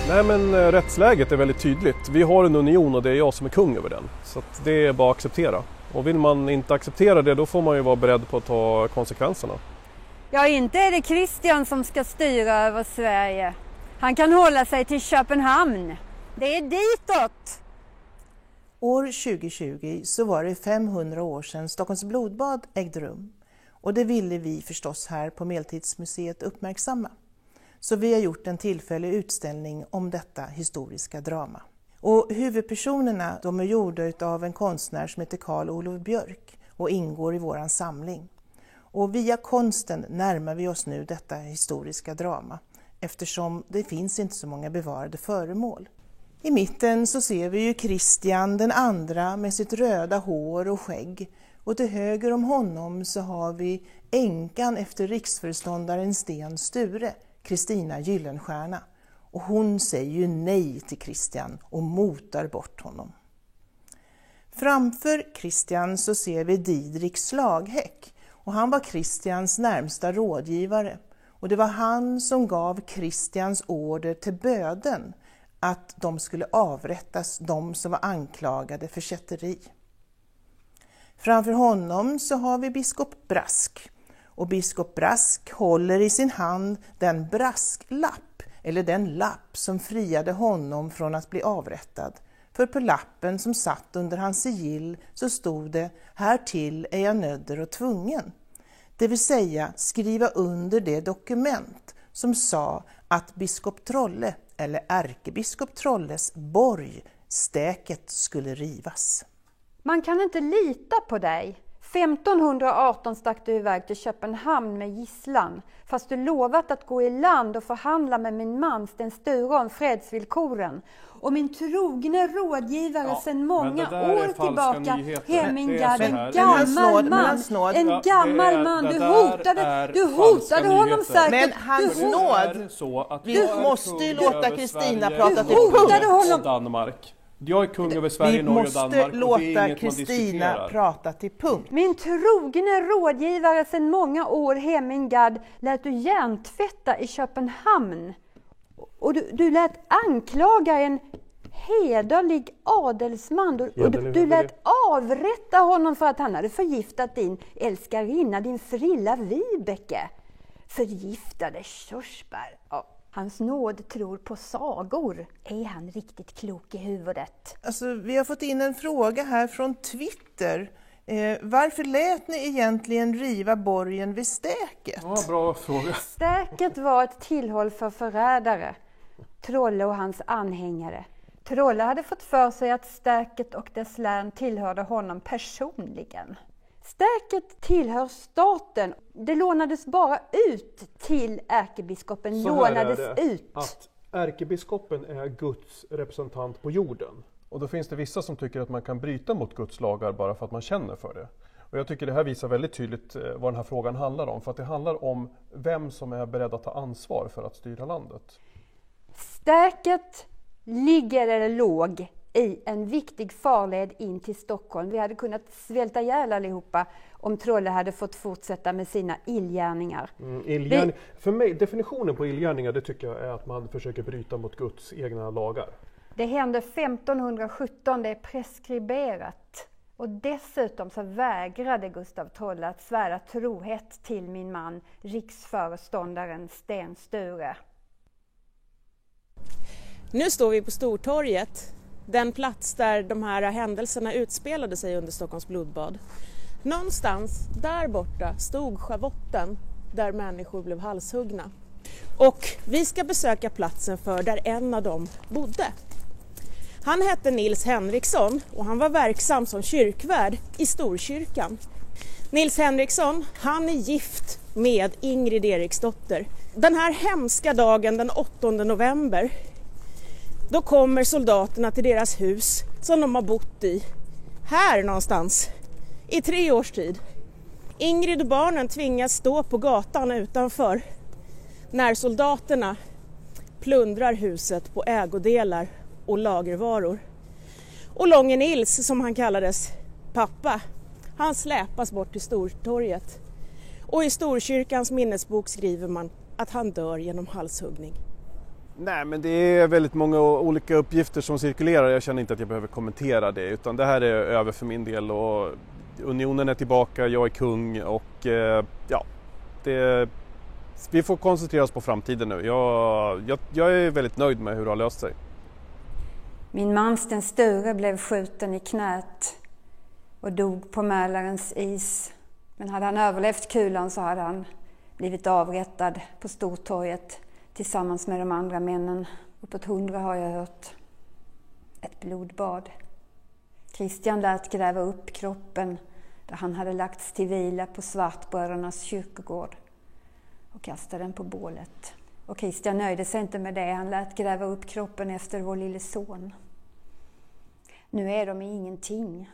Nej, men rättsläget är väldigt tydligt. Vi har en union och det är jag som är kung över den. Så att det är bara att acceptera. Och vill man inte acceptera det, då får man ju vara beredd på att ta konsekvenserna. Ja, inte är det Kristian som ska styra över Sverige. Han kan hålla sig till Köpenhamn. Det är ditåt! År 2020 så var det 500 år sedan Stockholms blodbad ägde rum. Och det ville vi förstås här på Medeltidsmuseet uppmärksamma. Så vi har gjort en tillfällig utställning om detta historiska drama. Och huvudpersonerna de är gjorda av en konstnär som heter Carl Olof Björk och ingår i våran samling. Och via konsten närmar vi oss nu detta historiska drama eftersom det finns inte så många bevarade föremål. I mitten så ser vi ju Kristian den andra med sitt röda hår och skägg. Och till höger om honom så har vi änkan efter riksföreståndaren Sten Sture, Kristina Gyllenstierna. Och hon säger ju nej till Kristian och motar bort honom. Framför Kristian så ser vi Didrik Slaghäck och han var Kristians närmsta rådgivare. Och det var han som gav Kristians order till böden att de skulle avrättas, de som var anklagade för kätteri. Framför honom så har vi biskop Brask. Och biskop Brask håller i sin hand den brasklapp, eller den lapp som friade honom från att bli avrättad. För på lappen som satt under hans sigill så stod det: härtill är jag nödder och tvungen. Det vill säga skriva under det dokument som sa att biskop Trolle, eller ärkebiskop Trolles borg, Stäket, skulle rivas. Man kan inte lita på dig. 1518 stack du iväg till Köpenhamn med gisslan, fast du lovat att gå i land och förhandla med min man Sten Sture om fredsvillkoren. Och min trogna rådgivare sedan många år tillbaka, Hemingard, en gammal man, du hotade honom säkert. Men hans nåd, vi måste ju låta Kristina prata till punkt. Danmark. Jag är kung över Sverige, Norge och Danmark. Vi måste låta Kristina prata till punkt. Min trogna rådgivare sedan många år, Hemingard, lät du hjärntvätta i Köpenhamn. Och du lät anklaga en hederlig adelsman. Du lät avrätta honom för att han hade förgiftat din älskarinna, din frilla Vibeke. Förgiftade körsbär. Ja. Hans nåd tror på sagor. Är han riktigt klok i huvudet? Alltså, vi har fått in en fråga här från Twitter. Varför lät ni egentligen riva borgen vid Stäket? Ja, bra fråga. Stäket var ett tillhåll för förrädare. Trolle och hans anhängare. Trolle hade fått för sig att Stäket och dess län tillhörde honom personligen. Stäket tillhör staten. Det lånades bara ut till ärkebiskopen. Så här är det, att ärkebiskopen är Guds representant på jorden. Och då finns det vissa som tycker att man kan bryta mot Guds lagar bara för att man känner för det. Och jag tycker det här visar väldigt tydligt vad den här frågan handlar om. För att det handlar om vem som är beredd att ta ansvar för att styra landet. Stäket ligger eller låg i en viktig farled in till Stockholm. Vi hade kunnat svälta ihjäl allihopa om Trolle hade fått fortsätta med sina illgärningar. För mig, definitionen på illgärningar, det tycker jag är att man försöker bryta mot Guds egna lagar. Det hände 1517, det är preskriberat. Och dessutom så vägrade Gustav Trolle att svära trohet till min man, riksföreståndaren Sten Sture. Nu står vi på Stortorget, den plats där de här händelserna utspelade sig under Stockholms blodbad. Någonstans där borta stod schavotten där människor blev halshuggna. Och vi ska besöka platsen för där en av dem bodde. Han hette Nils Henriksson och han var verksam som kyrkvärd i Storkyrkan. Nils Henriksson, han är gift med Ingrid Eriksdotter. Den här hemska dagen den 8 november, då kommer soldaterna till deras hus som de har bott i, här någonstans, i 3 års tid. Ingrid och barnen tvingas stå på gatan utanför när soldaterna plundrar huset på ägodelar och lagervaror. Och Långe Nils, som han kallades, pappa, han släpas bort till Stortorget. Och i Storkyrkans minnesbok skriver man att han dör genom halshuggning. Nej, men det är väldigt många olika uppgifter som cirkulerar. Jag känner inte att jag behöver kommentera det, utan det här är över för min del och unionen är tillbaka, jag är kung och vi får koncentrera oss på framtiden nu. Jag är väldigt nöjd med hur det har löst sig. Min man Sten Sture blev skjuten i knät och dog på Mälarens is. Men hade han överlevt kulan så hade han blivit avrättad på Stortorget tillsammans med de andra männen. Uppåt 100 har jag hört. Ett blodbad. Kristian lät gräva upp kroppen där han hade lagts till vila på Svartbrödernas kyrkogård och kastade den på bålet. Och Kristian nöjde sig inte med det. Han lät gräva upp kroppen efter vår lille son. Nu är de ingenting.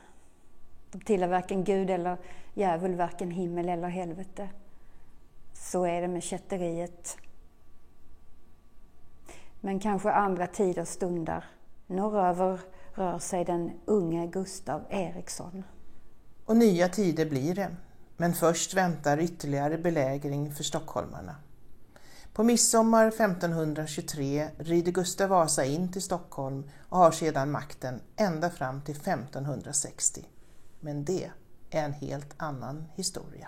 De tillhör varken Gud eller djävul, varken himmel eller helvete. Så är det med kätteriet. Men kanske andra tider stundar. Norröver rör sig den unge Gustav Eriksson. Och nya tider blir det. Men först väntar ytterligare belägring för stockholmarna. På midsommar 1523 rider Gustav Vasa in till Stockholm och har sedan makten ända fram till 1560. Men det är en helt annan historia.